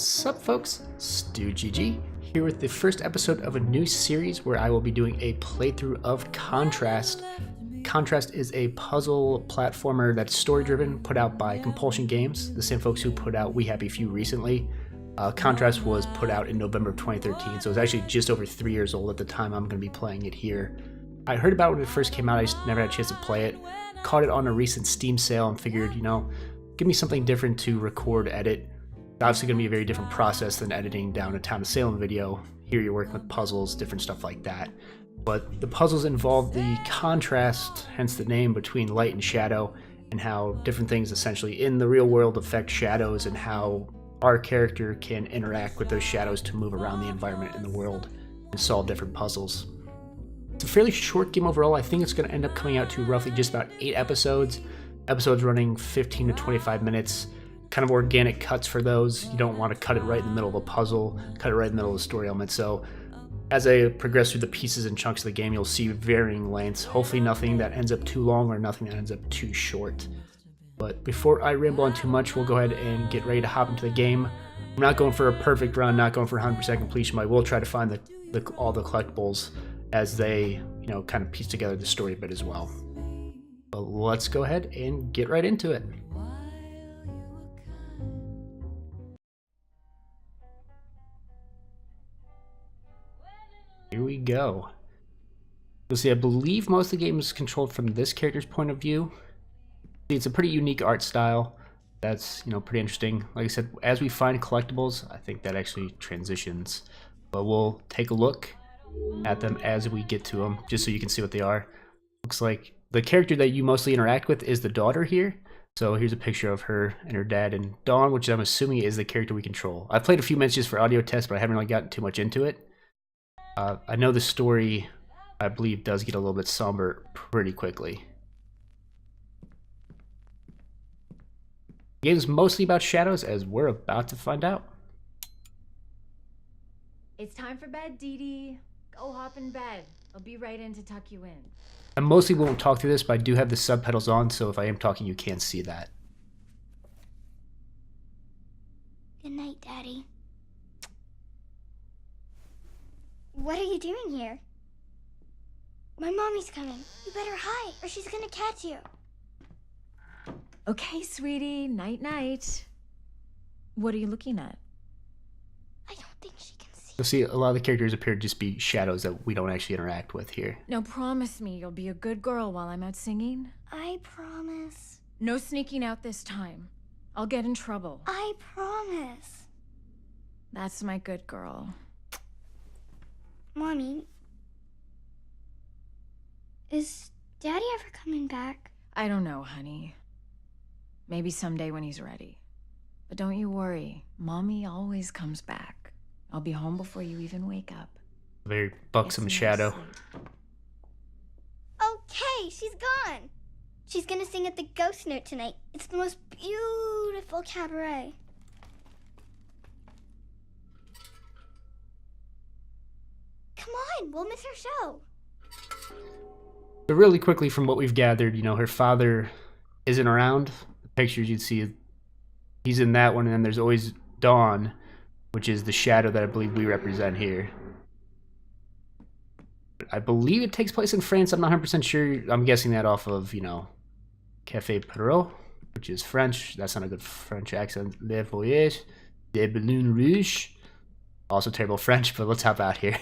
Sup folks, StugeGG here with the first episode of a new series where I will be doing a playthrough of Contrast. Contrast is a puzzle platformer that's story driven, put out by Compulsion Games, the same folks who put out We Happy Few recently. Contrast was put out in November of 2013, so it was actually just over 3 years old at the time I'm going to be playing it here. I heard about it when it first came out, I just never had a chance to play it. Caught it on a recent Steam sale and figured, give me something different to record, edit. Obviously going to be a very different process than editing down a Town of Salem video. Here you're working with puzzles, different stuff like that. But the puzzles involve the contrast, hence the name, between light and shadow, and how different things essentially in the real world affect shadows, and how our character can interact with those shadows to move around the environment in the world and solve different puzzles. It's a fairly short game overall. I think it's going to end up coming out to roughly just about 8 episodes. Episodes running 15 to 25 minutes. Kind of organic cuts for those. You don't want to cut it right in the middle of a puzzle, cut it right in the middle of the story element. So as I progress through the pieces and chunks of the game, you'll see varying lengths. Hopefully nothing that ends up too long or nothing that ends up too short. But before I ramble on too much, we'll go ahead and get ready to hop into the game. I'm not going for a perfect run, not going for 100% completion, but I will try to find all the collectibles as they, kind of piece together the story a bit as well. But let's go ahead and get right into it. Here we go. You'll see, I believe most of the game is controlled from this character's point of view. It's a pretty unique art style. That's, pretty interesting. Like I said, as we find collectibles, I think that actually transitions. But we'll take a look at them as we get to them, just so you can see what they are. Looks like the character that you mostly interact with is the daughter here. So here's a picture of her and her dad, and Dawn, which I'm assuming is the character we control. I've played a few minutes just for audio tests, but I haven't really gotten too much into it. I know the story, I believe, does get a little bit somber pretty quickly. The game is mostly about shadows, as we're about to find out. It's time for bed, Dee Dee. Go hop in bed. I'll be right in to tuck you in. I mostly won't talk through this, but I do have the subtitles on, so if I am talking, you can see that. Good night, Daddy. What are you doing here? My mommy's coming. You better hide, or she's gonna catch you. Okay, sweetie. Night-night. What are you looking at? I don't think she can see. You'll see a lot of the characters appear to just be shadows that we don't actually interact with here. Now promise me you'll be a good girl while I'm out singing. I promise. No sneaking out this time. I'll get in trouble. I promise. That's my good girl. Mommy, is Daddy ever coming back? I don't know, honey. Maybe someday when he's ready. But don't you worry. Mommy always comes back. I'll be home before you even wake up. Very buxom shadow. Okay, she's gone. She's gonna sing at the Ghost Note tonight. It's the most beautiful cabaret. Come on, we'll miss her show. But really quickly, from what we've gathered, her father isn't around. The pictures you'd see, he's in that one, and then there's always Dawn, which is the shadow that I believe we represent here. I believe it takes place in France. I'm not 100% sure. I'm guessing that off of, Café Perrault, which is French. That's not a good French accent. Le Voyage, des Ballons Rouges. Also terrible French, but let's hop out here.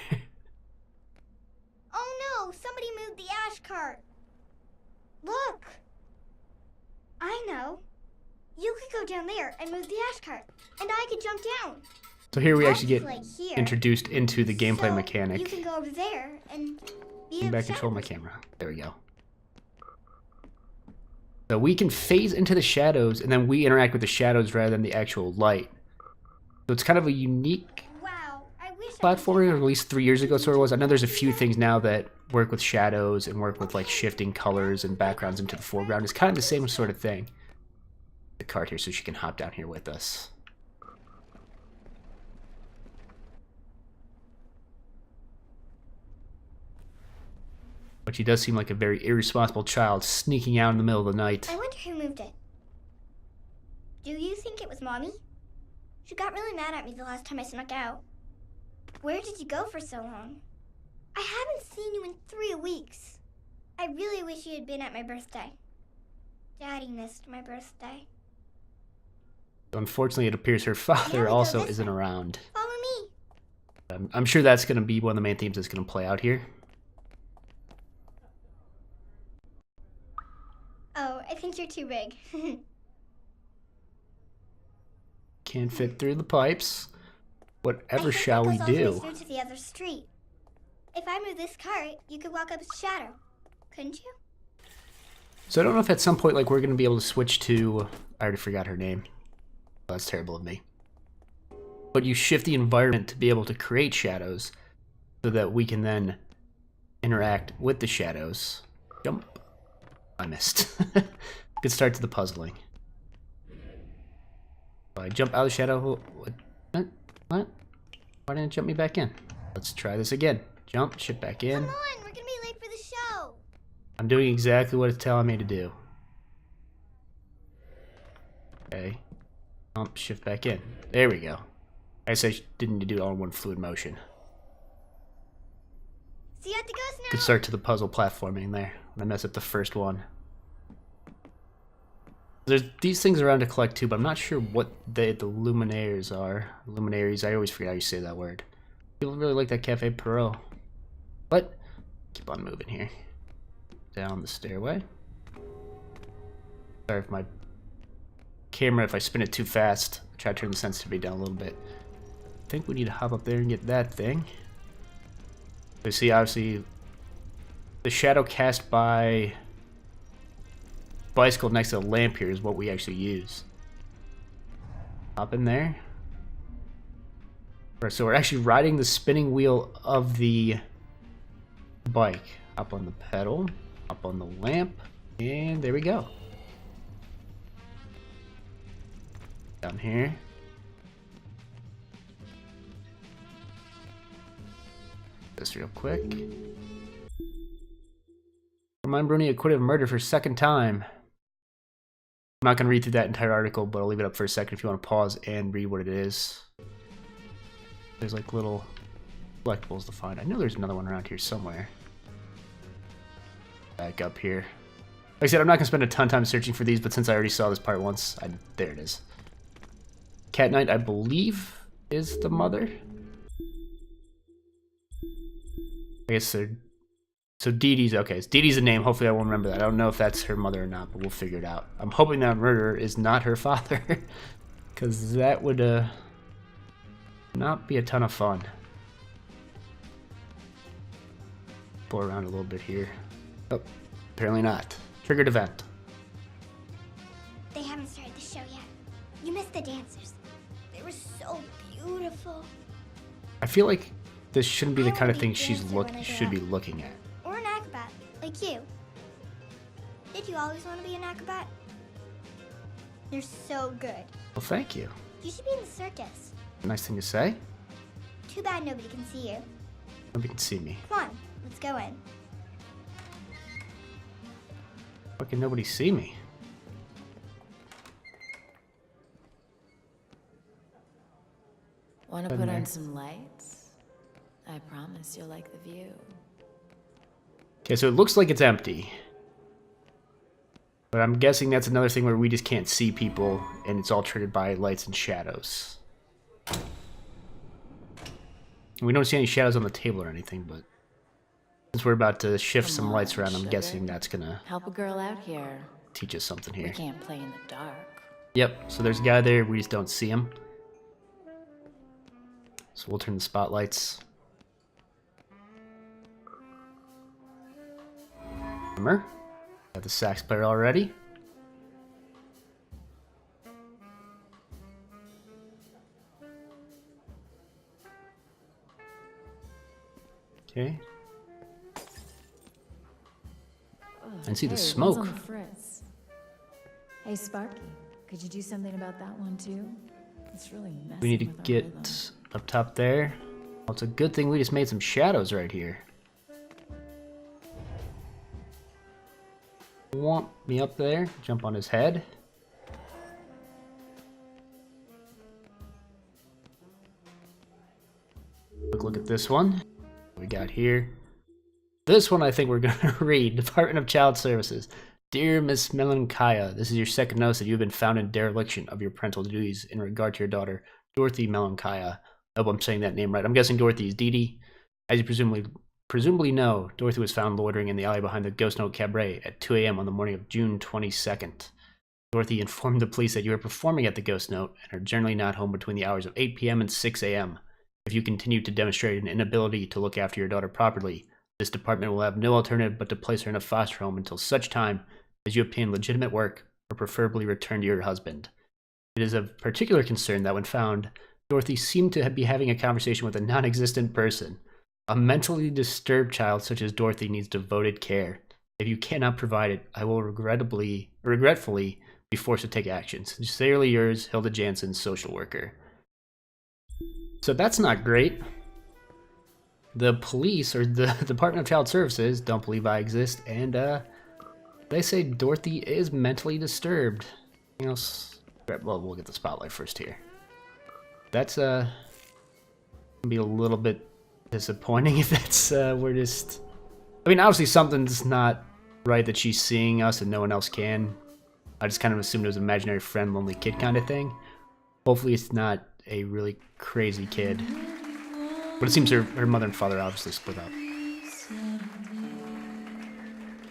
Oh no, somebody moved the ash cart. Look. I know. You could go down there and move the ash cart, and I could jump down. So here we actually get like here. introduced into the gameplay mechanic. You can go over there and Come back, control my camera. There we go. So we can phase into the shadows, and then we interact with the shadows rather than the actual light. So it's kind of a unique platformer, or at least 3 years ago sort of was. I know there's a few things now that work with shadows and work with like shifting colors and backgrounds into the foreground. It's kind of the same sort of thing. The cart here so she can hop down here with us. But she does seem like a very irresponsible child sneaking out in the middle of the night. I wonder who moved it. Do you think it was Mommy? She got really mad at me the last time I snuck out. Where did you go for so long? I haven't seen you in 3 weeks. I really wish you had been at my birthday. Daddy missed my birthday. Unfortunately, it appears her father go also this isn't way. around. Follow me. I'm sure that's going to be one of the main themes that's going to play out here. Oh, I think you're too big. Can't fit through the pipes. Whatever I think shall that we goes all the way do? through to the other street. If I move this cart, you could walk up its shadow. Couldn't you? So I don't know if at some point like we're going to be able to switch to... I already forgot her name. Oh, that's terrible of me. But you shift the environment to be able to create shadows so that we can then interact with the shadows. Jump. I missed. Good start to the puzzling. If I jump out of the shadow... What? Why didn't it jump me back in? Let's try this again. Jump, shift back in. Come on, we're gonna be late for the show. I'm doing exactly what it's telling me to do. Okay. Jump, shift back in. There we go. I guess I didn't do it all in one fluid motion. So you have to go now. Good start to the puzzle platforming there. When I mess up the first one. There's these things around to collect too, but I'm not sure what the luminaires are. Luminaries, I always forget how you say that word. People really like that Cafe Perot. What? Keep on moving here. Down the stairway. Sorry if my camera, if I spin it too fast, try to turn the sensitivity down a little bit. I think we need to hop up there and get that thing. So see, obviously, the shadow cast by bicycle next to the lamp here is what we actually use. Hop in there. Right, so we're actually riding the spinning wheel of the bike. Hop on the pedal, hop on the lamp, and there we go. Down here. This real quick. Remind Bruni acquitted of murder for a second time. I'm not going to read through that entire article, but I'll leave it up for a second if you want to pause and read what it is. There's like little collectibles to find. I know there's another one around here somewhere. Back up here. Like I said, I'm not going to spend a ton of time searching for these, but since I already saw this part once, there it is. Cat Knight, I believe, is the mother. I guess they're... So Dee Dee's, okay, Dee Dee's a name. Hopefully I won't remember that. I don't know if that's her mother or not, but we'll figure it out. I'm hoping that murderer is not her father, because that would not be a ton of fun. Pull around a little bit here. Oh, apparently not. Triggered event. They haven't started the show yet. You missed the dancers. They were so beautiful. I feel like this shouldn't be the I kind of wanna be thing a she's dancer when I grow should be up. looking at. Or an acrobat, like you. Did you always want to be an acrobat? You're so good. Well, thank you. You should be in the circus. Nice thing to say. Too bad nobody can see you. Nobody can see me. Come on, let's go in. Why can nobody see me? Want to Been put there. on some lights? I promise you'll like the view. Okay, so it looks like it's empty. But I'm guessing that's another thing where we just can't see people, and it's all triggered by lights and shadows. We don't see any shadows on the table or anything, but since we're about to shift Come some lights on, around, I'm sugar. guessing that's gonna Help a girl out here. teach us something We here. can't play in the dark. Yep, so there's a guy there, we just don't see him. So we'll turn the spotlights. Remember? Got the sax player already. Okay. I see the Hey, smoke. one's on the fritz. Hey, Sparky, could you do something about that one too? It's really messy. We need to get up top there. Well, it's a good thing we just made some shadows right here. Want me up there? Jump on his head. Quick look at this one. What we got here. This one I think we're going to read. Department of Child Services. Dear Miss Melankaya, this is your second notice that you have been found in dereliction of your parental duties in regard to your daughter, Dorothy Melankaya. I hope I'm saying that name right. I'm guessing Dorothy is Dee Dee. As you presumably know, Dorothy was found loitering in the alley behind the Ghost Note Cabaret at 2 a.m. on the morning of June 22nd. Dorothy informed the police that you are performing at the Ghost Note and are generally not home between the hours of 8 p.m. and 6 a.m. If you continue to demonstrate an inability to look after your daughter properly, this department will have no alternative but to place her in a foster home until such time as you obtain legitimate work or preferably return to your husband. It is of particular concern that when found, Dorothy seemed to be having a conversation with a non-existent person. A mentally disturbed child such as Dorothy needs devoted care. If you cannot provide it, I will regretfully be forced to take action. Sincerely yours, Hilda Jansen, social worker. So that's not great. The police, or the Department of Child Services, don't believe I exist, and they say Dorothy is mentally disturbed. Anything else? Well, we'll get the spotlight first here. That's gonna be a little bit disappointing if that's we're just. I mean, obviously something's not right that she's seeing us and no one else can. I just kind of assumed it was an imaginary friend, lonely kid kind of thing. Hopefully it's not a really crazy kid. But it seems her mother and father obviously split up.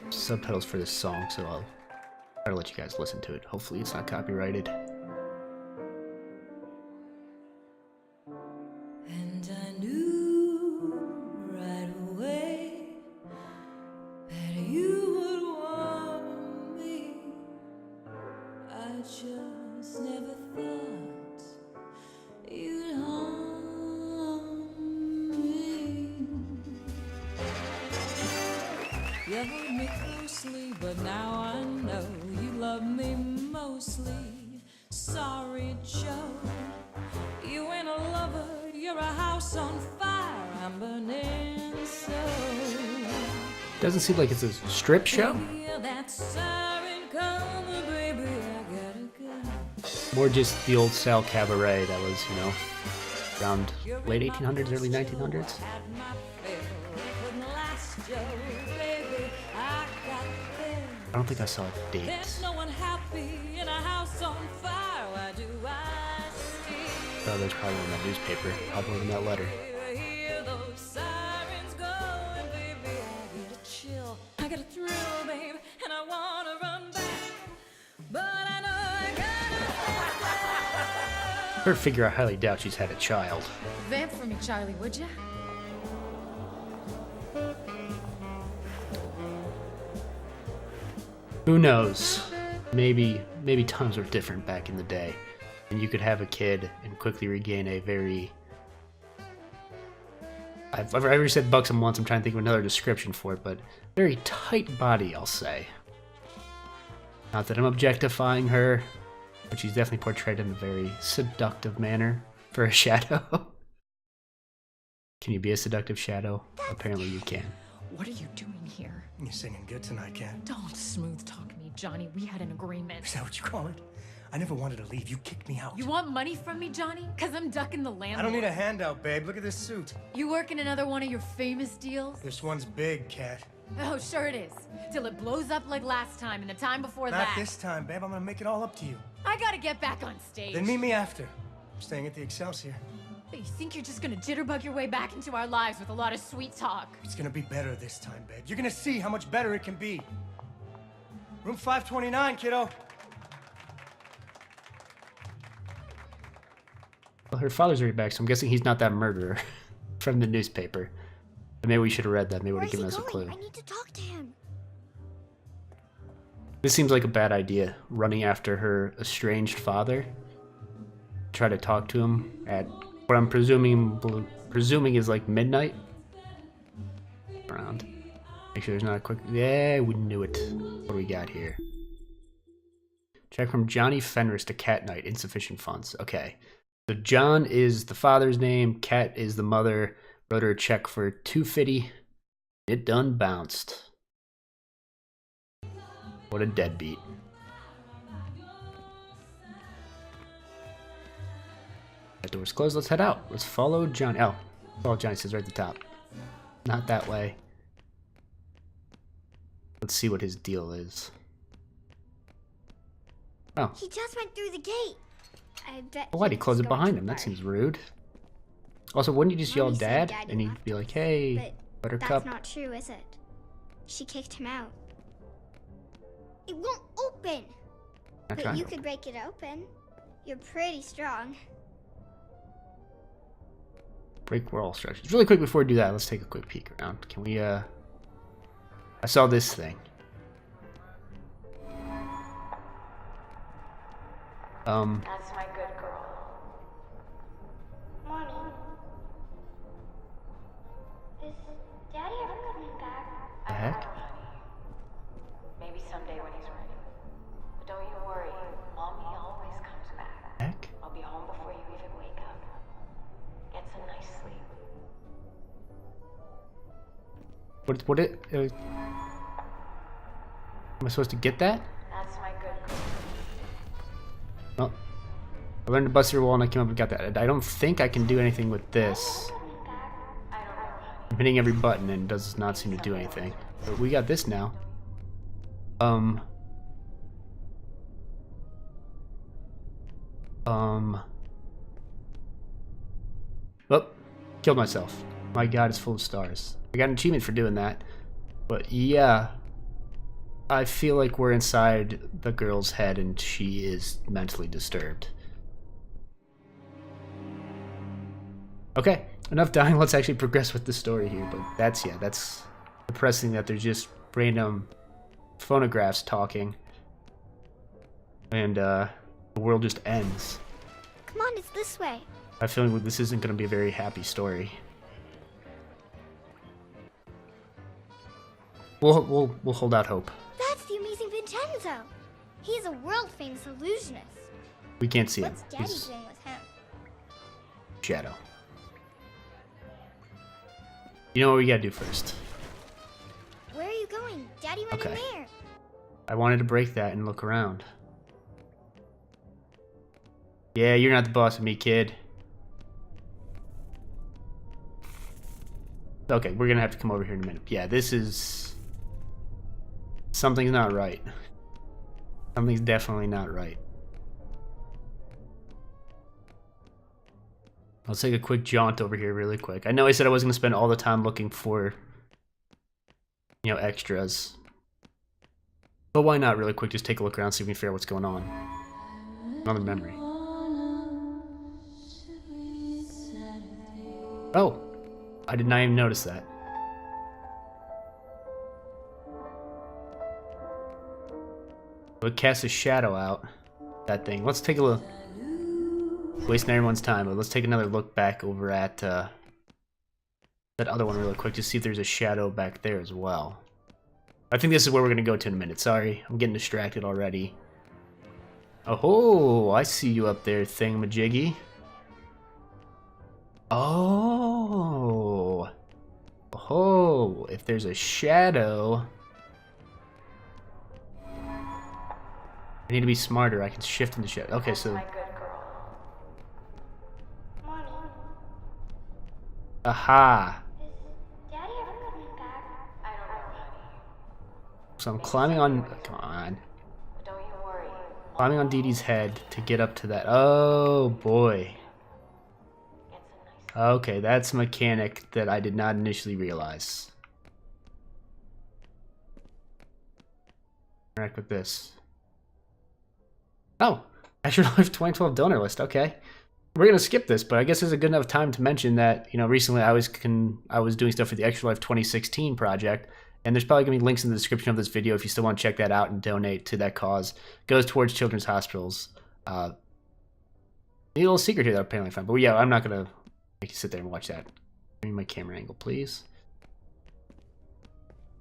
Subtitles for this song, so I'll try to let you guys listen to it. Hopefully it's not copyrighted. And I knew right away that you would want me. I just never thought you'd harm me. You hold me closely, but now I know you love me mostly. Sorry, Joe, you ain't a lover, you're a house on fire. I'm burning so. Doesn't seem like it's a strip show. Hear that siren come, baby, I gotta go. More just the old style cabaret that was, you know, around late 1800s, early 1900s. Had my fill, couldn't last, Joe, baby, I got there. I don't think I saw a date. There's no one happy in a house on fire. Why do I still Oh, there's probably in that newspaper. Probably in that letter. hear those sirens going, baby? I get a chill, I get a thrill, babe, and I wanna run back, but I know I gotta Her figure, I highly doubt she's had a child. Vamp for me, Charlie, would ya? Who knows? Maybe times were different back in the day, and you could have a kid and quickly regain a very. I've already said buxom once. I'm trying to think of another description for it, but very tight body, I'll say. Not that I'm objectifying her, but she's definitely portrayed in a very seductive manner for a shadow. Can you be a seductive shadow? Apparently you can. What are you doing here? You're singing good tonight, Kat. Don't smooth talk me, Johnny. We had an agreement. Is that what you call it? I never wanted to leave. You kicked me out. You want money from me, Johnny? Cause I'm ducking the landlord. I don't need a handout, babe. Look at this suit. You work in another one of your famous deals? This one's big, Kat. Oh, sure it is. Till it blows up like last time and the time before Not that. this time, babe. I'm gonna make it all up to you. I gotta get back on stage. Then meet me after. I'm staying at the Excelsior. You think you're just gonna jitterbug your way back into our lives with a lot of sweet talk? It's gonna be better this time, babe. You're gonna see how much better it can be. Room 529, kiddo. Well, her father's already back, so I'm guessing he's not that murderer from the newspaper. But maybe we should have read that. Maybe it would have Where's he given us a going? clue. I need to talk to him. This seems like a bad idea, running after her estranged father. Try to talk to him at what I'm presuming is like midnight. Around. Make sure there's not a quick. Yeah, we knew it. What do we got here? Check from Johnny Fenris to Cat Knight. Insufficient funds. Okay. So John is the father's name. Cat is the mother. Wrote her a check for $250. It done bounced. What a deadbeat. That door's closed. Let's head out. Let's follow John. Oh, Oh, Johnny says right at the top. Not that way. Let's see what his deal is. Oh. He just went through the gate. I bet. Why'd he close it he's going behind too him? That far. seems rude. Also, wouldn't you just yell Mommy said dad? Daddy And he'd left be him, like, hey, But Buttercup. that's not true, is it? She kicked him out. It won't open. Not But trying you to. could break it open. You're pretty strong. Break wall structures. Really quick before we do that, let's take a quick peek around. Can we, I saw this thing. That's my good girl. Mommy. Is Daddy ever coming back? The heck? Honey. Maybe someday when he's ready. But don't you worry. Mommy always comes back. Heck? I'll be home before you even wake up. Get some nice sleep. Am I supposed to get that? That's my good girl. Oh. I learned to bust your wall and I came up and got that. I don't think I can do anything with this. I don't know, honey. I'm hitting every button and it does not seem to do anything. But we got this now. Oh, killed myself. My god, it's full of stars. I got an achievement for doing that. But yeah, I feel like we're inside the girl's head and she is mentally disturbed. Okay, enough dying. Let's actually progress with the story here. But that's depressing that there's just random phonographs talking. And the world just ends. Come on, it's this way. I have a feeling this isn't going to be a very happy story. We'll hold out hope. That's the amazing Vincenzo. He's a world-famous illusionist. We can't see him. What's Daddy He's doing with him? shadow. You know what we gotta do first? Where are you going? Daddy went in Okay. there. I wanted to break that and look around. Yeah, you're not the boss of me, kid. Okay, we're gonna have to come over here in a minute. Yeah, this is... something's not right. Something's definitely not right. Let's take a quick jaunt over here really quick. I know I said I wasn't gonna spend all the time looking for, you know, extras. But why not really quick just take a look around, see if we can figure out what's going on. Another memory. Oh, I did not even notice that. It casts a shadow out. That thing. Let's take a look. Wasting everyone's time, but let's take another look back over at that other one really quick to see if there's a shadow back there as well. I think this is where we're gonna go to in a minute. Sorry, I'm getting distracted already. Oh, I see you up there, thingamajiggy. Oh. Oh, if there's a shadow... I need to be smarter. I can shift into shadow. Okay, so... My good girl. Mommy, Aha! is Daddy ever coming back? I don't know, honey. So I'm climbing on... Come on. But don't you worry. Climbing on Dee Dee's head to get up to that. Oh, boy. Get some nice Okay, that's a mechanic that I did not initially realize. Interact with this. Oh, Extra Life 2012 donor list. Okay, we're gonna skip this, but I guess it's a good enough time to mention that recently I was doing stuff for the Extra Life 2016 project, and there's probably gonna be links in the description of this video if you still want to check that out and donate to that cause. It goes towards children's hospitals. A little secret here that I apparently found, but yeah, I'm not gonna make you sit there and watch that. Give me my camera angle, please.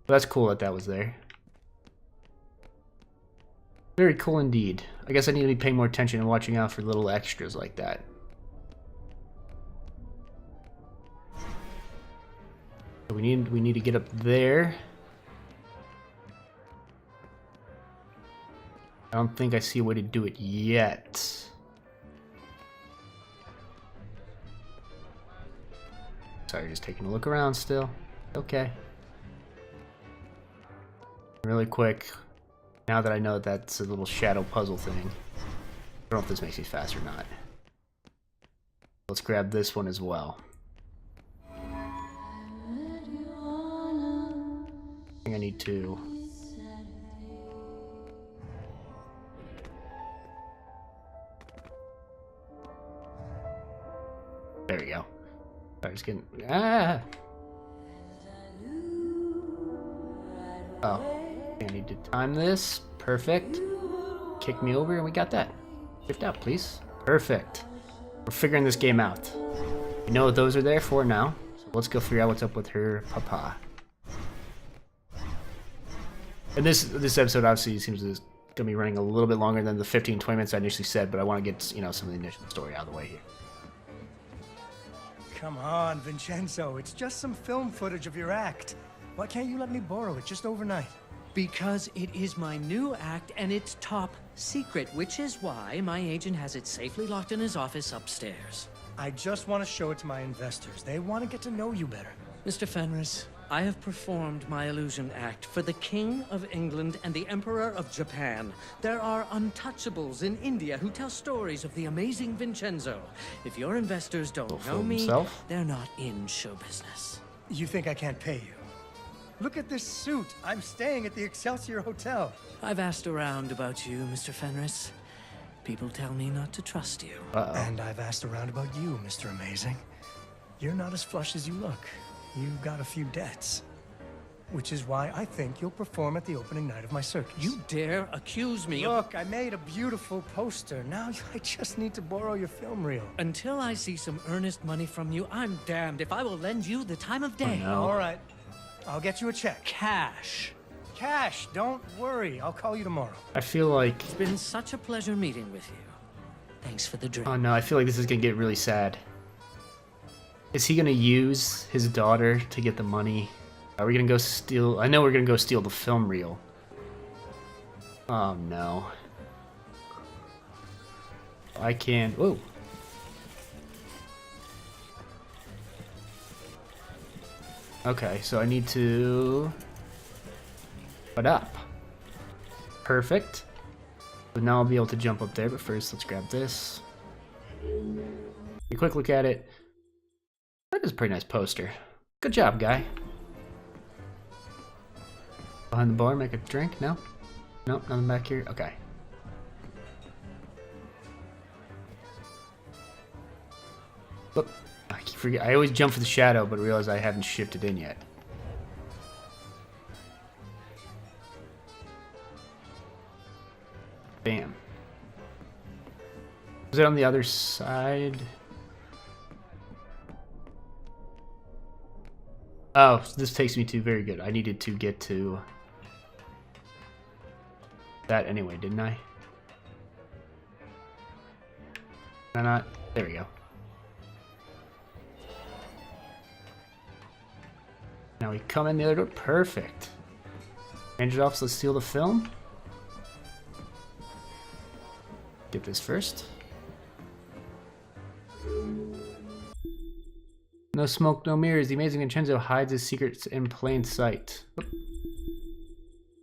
But that's cool that was there. Very cool indeed. I guess I need to be paying more attention and watching out for little extras like that. So we need to get up there. I don't think I see a way to do it yet. Sorry, just taking a look around still. Okay. Really quick, now that I know that's a little shadow puzzle thing. I don't know if this makes me fast or not. Let's grab this one as well. I think I need to... There we go. I was getting... Ah! Oh. I need to time this. Perfect. Kick me over and we got that. Shift out, please. Perfect. We're figuring this game out. We know what those are there for now. So let's go figure out what's up with her papa. And this episode obviously seems to gonna be running a little bit longer than the 15-20 minutes I initially said, but I want to get, you know, some of the initial story out of the way here. Come on, Vincenzo. It's just some film footage of your act. Why can't you let me borrow it just overnight? Because it is my new act and it's top secret, which is why my agent has it safely locked in his office upstairs. I just want to show it to my investors. They want to get to know you better. Mr. Fenris, I have performed my illusion act for the King of England and the Emperor of Japan. There are untouchables in India who tell stories of the amazing Vincenzo. If your investors don't know me, they're not in show business. You think I can't pay you? Look at this suit. I'm staying at the Excelsior Hotel. I've asked around about you, Mr. Fenris. People tell me not to trust you. And I've asked around about you, Mr. Amazing. You're not as flush as you look. You've got a few debts. Which is why I think you'll perform at the opening night of my circus. You dare accuse me of... Look, I made a beautiful poster. Now I just need to borrow your film reel. Until I see some earnest money from you, I'm damned if I will lend you the time of day. Oh, no. All right. I'll get you a check. Cash. Cash, don't worry. I'll call you tomorrow. I feel like... It's been such a pleasure meeting with you. Thanks for the drink. Oh no, I feel like this is gonna get really sad. Is he gonna use his daughter to get the money? Are we gonna go steal... I know we're gonna go steal the film reel. Oh no. I can't... Whoa. Okay, so I need to... What up? Perfect. So now I'll be able to jump up there, but first let's grab this. A quick look at it. That is a pretty nice poster. Good job, guy. Behind the bar, make a drink? No? Nope, nothing back here? Okay. Whoop. I keep forget. I always jump for the shadow, but realize I haven't shifted in yet. Bam. Is it on the other side? Oh, so this takes me to... Very good. I needed to get to... that anyway, didn't I? Did I not? There we go. Now we come in the other door. Perfect. Range office, let's steal the film. Get this first. No smoke, no mirrors. The amazing Vincenzo hides his secrets in plain sight.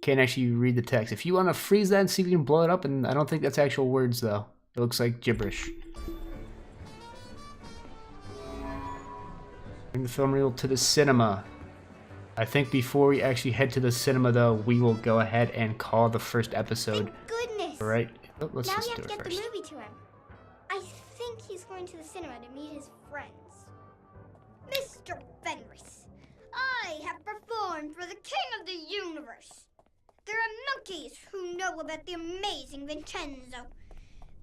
Can't actually read the text. If you want to freeze that and see if you can blow it up, and I don't think that's actual words though. It looks like gibberish. Bring the film reel to the cinema. I think before we actually head to the cinema though, we will go ahead and call the first episode. Thank goodness. All right. Oh, let's now just we do have to it get first. the movie to him. I think he's going to the cinema to meet his friends. Mr. Fenris, I have performed for the King of the Universe. There are monkeys who know about the amazing Vincenzo.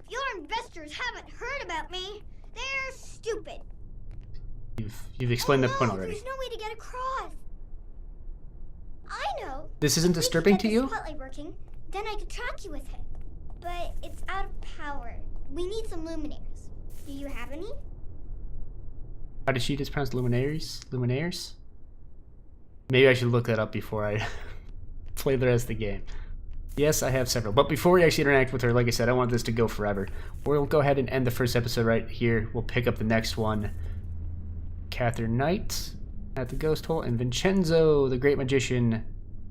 If your investors haven't heard about me, they're stupid. You've explained that point already. There's no way to get across. I know. This isn't disturbing to you? If we could get the spotlight working, then I could track you with it. But it's out of power. We need some luminaires. Do you have any? How did she just pronounce luminaires? Luminaires? Maybe I should look that up before I play the rest of the game. Yes, I have several. But before we actually interact with her, like I said, I want this to go forever. We'll go ahead and end the first episode right here. We'll pick up the next one Catherine Knight at the Ghost Hole, and Vincenzo, the Great Magician,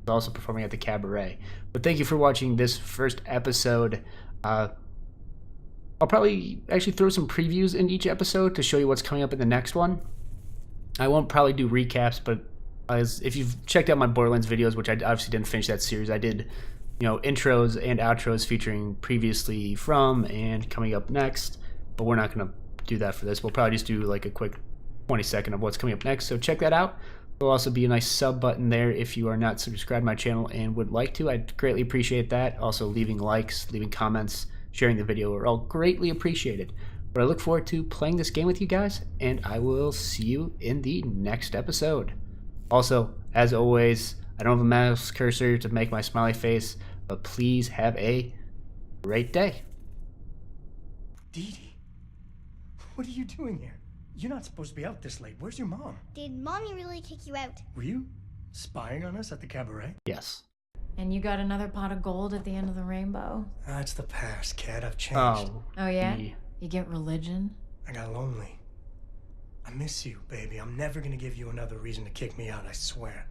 is also performing at the Cabaret. But thank you for watching this first episode. I'll probably actually throw some previews in each episode to show you what's coming up in the next one. I won't probably do recaps, but if you've checked out my Borderlands videos, which I obviously didn't finish that series, I did, intros and outros featuring previously from and coming up next, but we're not going to do that for this. We'll probably just do like a quick 20-second of what's coming up next, so check that out. There'll also be a nice sub button there if you are not subscribed to my channel and would like to. I'd greatly appreciate that. Also, leaving likes, leaving comments, sharing the video are all greatly appreciated. But I look forward to playing this game with you guys, and I will see you in the next episode. Also, as always, I don't have a mouse cursor to make my smiley face, but please have a great day. Dee Dee, what are you doing here? You're not supposed to be out this late. Where's your mom? Did Mommy really kick you out? Were you spying on us at the cabaret? Yes. And you got another pot of gold at the end of the rainbow. That's the past, Cat. I've changed. Oh yeah? the- You get religion? I got lonely. I miss you, baby. I'm never gonna give you another reason to kick me out, I swear.